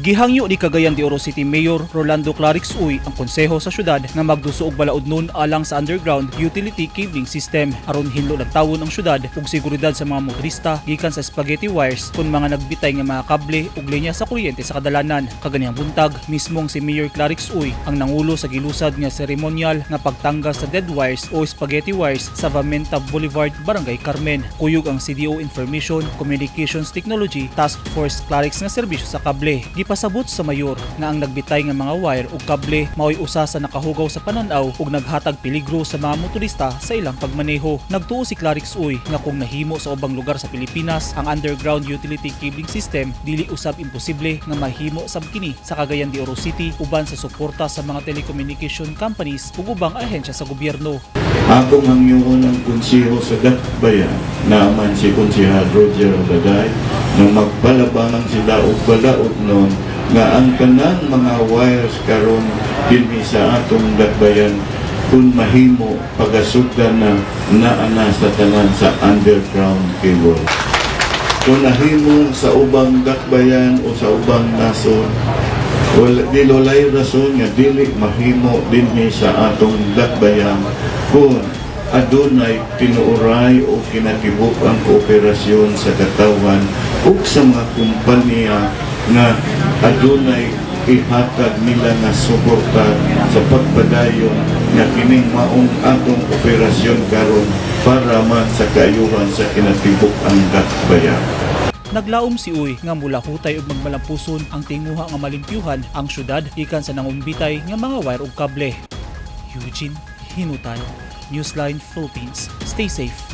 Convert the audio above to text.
Gihangyo ni Cagayan de Oro City Mayor Rolando Clarix Uy ang konseho sa syudad nga magduso og balaod nun alang sa underground utility cabling system aron hinlo ng tawon ang syudad ug seguridad sa mga motorista gikan sa spaghetti wires kun mga nagbitay nga mga kable ug linya sa kuryente sa kadalanan. Kaganihang buntag mismong si Mayor Clarix Uy ang nangulo sa gilusad nga seremonyal nga pagtanggal sa dead wires o spaghetti wires sa Vamenta Boulevard, Barangay Carmen. Kuyog ang CDO Information Communications Technology Task Force Clarix nga serbisyo sa kable. Gipasabot sa mayor nga ang nagbitay nga mga wire ug kable mao'y usa sa nakahugaw sa pananaw ug naghatag peligro sa mga motorista sa ilang pagmaneho. Nagtuo si Clarix Uy nga kung nahimo sa ubang lugar sa Pilipinas ang underground utility cabling system, dili usab imposible nga mahimo sab kini sa Cagayan de Oro City uban sa suporta sa mga telecommunication companies ug ubang ahensya sa gobyerno. Akong hangyoon ang konseho sa Dakbayan naman si Konsehal Roger Daday na magpalabangan sila og balaod nun nga ang kanang mga wires karon dinhi sa atong Dakbayan kung mahimo pagasugdan na naana sa tanan sa underground cable. Kung nahimo sa ubang Dakbayan o sa ubang nason, dilolay rason nga dili mahimo dinhi sa atong Dakbayan kung adunay tinuoray o kinatibuk ang kooperasyon sa katawan ug sa mga kumpanya nga adunay ihatag nila nga suporta sa pagpadayon nga kining maong atong operasyon karon para man sa kaayuhan sa kinatibuk ang Dakbayan. Naglaom si Uy nga mula hutay ug magmalampuson ang tinguha nga malimpyuhan ang syudad gikan sa nangumbitay nga mga wire ug kable. Eugene Hinutan, Newsline Philippines. Stay safe.